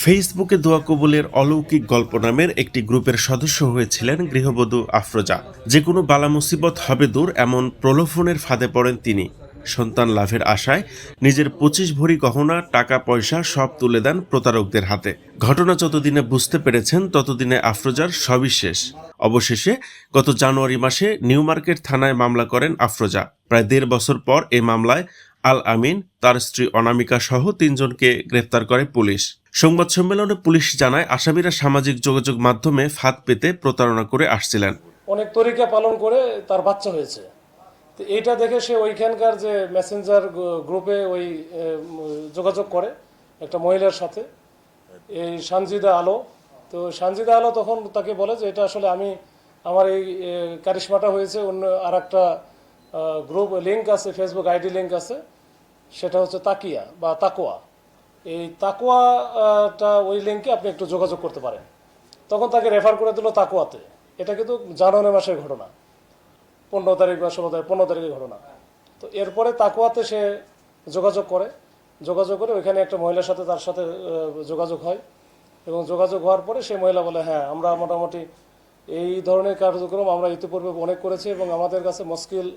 ফেসবুকে দোয়া কবুলের অলৌকিক গল্প নামের একটি গ্রুপের সদস্য হয়েছিলেন গৃহবধূ আফরোজা। যে কোনো বালা মুসিবত হবে দূর এমন প্রলোভনের ফাঁদে পড়েন তিনি। সন্তান লাভের আশায় নিজের 25 ভরি গহনা, টাকা পয়সা সব তুলে দেন প্রতারকদের হাতে। ঘটনা যতদিনে বুঝতে পেরেছেন ততদিনে আফরোজার সবই শেষ। অবশেষে গত জানুয়ারি মাসে নিউ মার্কেট থানায় মামলা করেন আফরোজা। প্রায় 1.5 বছর পর এই মামলায় আল আমিন, তার স্ত্রী অনামিকা সহ 3 জনকে গ্রেফতার করে পুলিশ। সংবাদ সম্মেলনে পুলিশ জানায়, আসামিরা সামাজিক যোগাযোগ মাধ্যমে ফাঁদ পেতে প্রতারণা করে আসছিলেন। অনেক তরিকা পালন করে তার বাচ্চা হয়েছে। তো এইটা দেখে সে ওইখানকার যে মেসেঞ্জার গ্রুপে যোগাযোগ করে একটা মহিলার সাথে, এই সানজিদা আলো। তো সানজিদা আলো তখন তাকে বলে যে এটা আসলে আমার এই কারিশমাটা হয়েছে অন্য আর একটা গ্রুপ লিঙ্ক আছে, ফেসবুক আইডি লিঙ্ক আছে, সেটা হচ্ছে তাকিয়া বা তাকোয়া। এই তাকোয়াটা ওই লিঙ্কে আপনি একটু যোগাযোগ করতে পারেন। তখন তাকে রেফার করে দিল তাকোয়াতে। এটা কিন্তু জানুয়ারি মাসের ঘটনা, 15 তারিখ বা 15 তারিখের ঘটনা। তো এরপরে তাকোয়াতে সে যোগাযোগ করে ওইখানে একটা মহিলার সাথে তার সাথে যোগাযোগ হয়, এবং যোগাযোগ হওয়ার পরে সেই মহিলা বলে, হ্যাঁ আমরা মোটামুটি এই ধরনের কার্যক্রম আমরা ইতিপূর্বে অনেক করেছি এবং আমাদের কাছে মুশকিল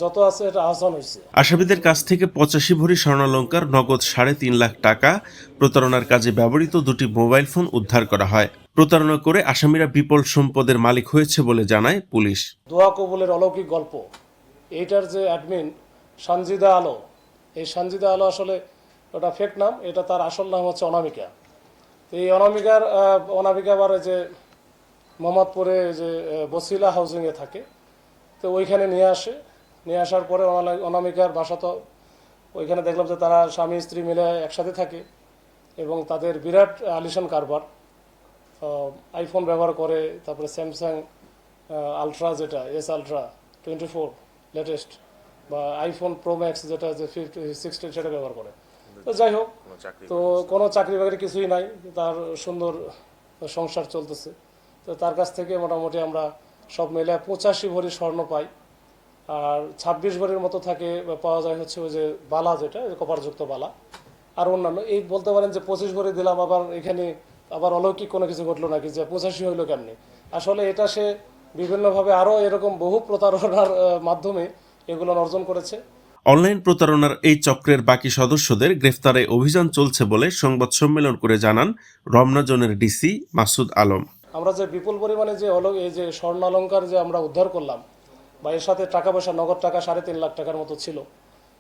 যত আছে এটা আহসান হয়েছে। আসামিদের কাছ থেকে 85 ভরি স্বর্ণালংকার, নগদ 3.5 লাখ টাকা, প্রতারণার কাজে ব্যবহৃত 2টি মোবাইল ফোন উদ্ধার করা হয়। প্রতারণা করে আসামিরা বিপুল সম্পদের মালিক হয়েছে বলে জানায় পুলিশ। দোয়া কবুলের অলৌকিক গল্প, এইটার যে অ্যাডমিন সানজিদা আলো, এই সানজিদা আলো আসলে ওটা ফেক নাম, এটা তার আসল নাম হচ্ছে অনামিকা। এই অনামিকা আবার যে মোহাম্মদপুরে যে বসিলা হাউজিংয়ে থাকে, তো ওইখানে নিয়ে আসার পরে অনামিকার বাসা তো ওইখানে দেখলাম যে তারা স্বামী স্ত্রী মিলে একসাথে থাকে এবং তাদের বিরাট আলিশান কারবার। আইফোন ব্যবহার করে, তারপরে স্যামসাং আলট্রা, যেটা আলট্রা 24 লেটেস্ট, বা আইফোন প্রো ম্যাক্স যেটা যে 16 সেটা ব্যবহার করে। তো যাই হোক, তো কোনো চাকরি বাকরি কিছুই নাই, তার সুন্দর সংসার চলতেছে। তো তার কাছ থেকে মোটামুটি আমরা সব মিলে 85 ভরি স্বর্ণ পাই, আর 26 ভরির মতো পাওয়া যায় হচ্ছে ওই যে বালা, যেটা কপারযুক্ত বালা, আর অন্যান্য। এই বলতে পারেন যে 25 ভরি দিলাম, আবার এখানে আবার অলৌকিক কোনো কিছু ঘটলো নাকি যে 85 হইলো কেমনি। আসলে এটা সে বিভিন্নভাবে আরও এরকম বহু প্রতারণার মাধ্যমে এগুলো অর্জন করেছে। অনলাইন প্রতারণার এই চক্রের বাকি সদস্যদের গ্রেফতারে অভিযান চলছে বলে সংবাদ সম্মেলন করে জানান রমনা জোনের ডিসি মাসুদ আলম। আমরা যে বিপুল পরিমাণে এই যে স্বর্ণ অলংকার যে আমরা উদ্ধার করলাম, বা এর সাথে টাকা পয়সা, নগদ টাকা 3.5 লাখ টাকার মতো ছিল।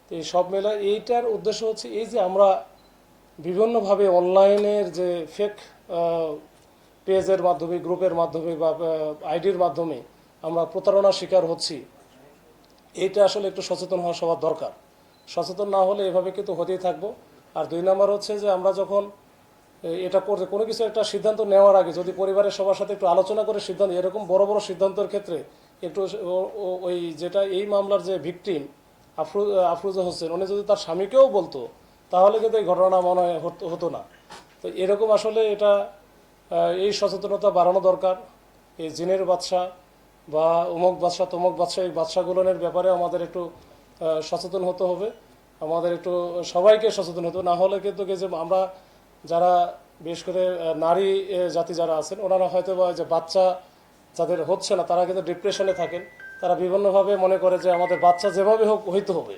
তো এই সব মিলে এইটার উদ্দেশ্য হচ্ছে এই যে আমরা বিভিন্নভাবে অনলাইনের যে ফেক পেজের মাধ্যমে, গ্রুপের মাধ্যমে বা আইডির মাধ্যমে আমরা প্রতারণার শিকার হচ্ছি, এইটা আসলে একটু সচেতন হওয়া সবার দরকার। সচেতন না হলে এভাবে কিন্তু হতেই থাকবো। আর 2 নম্বর হচ্ছে যে আমরা যখন এটা করতে কোনো কিছু একটা সিদ্ধান্ত নেওয়ার আগে যদি পরিবারের সবার সাথে একটু আলোচনা করে সিদ্ধান্ত, এরকম বড় বড় সিদ্ধান্তের ক্ষেত্রে একটু ওই যেটা এই মামলার যে ভিকটিম আফরোজা হোসেন, উনি যদি তার স্বামীকেও বলতো তাহলে কিন্তু এই ঘটনা মনে হয় হতো না। তো এরকম আসলে এটা এই সচেতনতা বাড়ানো দরকার। এই জিনের বাদশা বা অমুক বাদশা তমুক বাদশা, এই বাদশাগুলোনের ব্যাপারে আমাদের একটু সচেতন হতে হবে। আমাদের একটু সবাইকে সচেতন হতে হবে, না হলে কিন্তু যে আমরা যারা বিশেষ করে নারী জাতি যারা আছেন, ওনারা হয়তো বা যে বাচ্চা যাদের হচ্ছে না, তারা কিন্তু ডিপ্রেশনে থাকেন। তারা বিভিন্নভাবে মনে করে যে আমাদের বাচ্চা যেভাবে হোক হইতে হবে,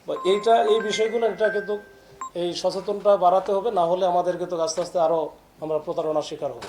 বা এই বিষয়গুলো এটা কিন্তু এই সচেতনতা বাড়াতে হবে, না হলে আমাদের কিন্তু আস্তে আস্তে আরও আমরা প্রতারণার শিকার হব।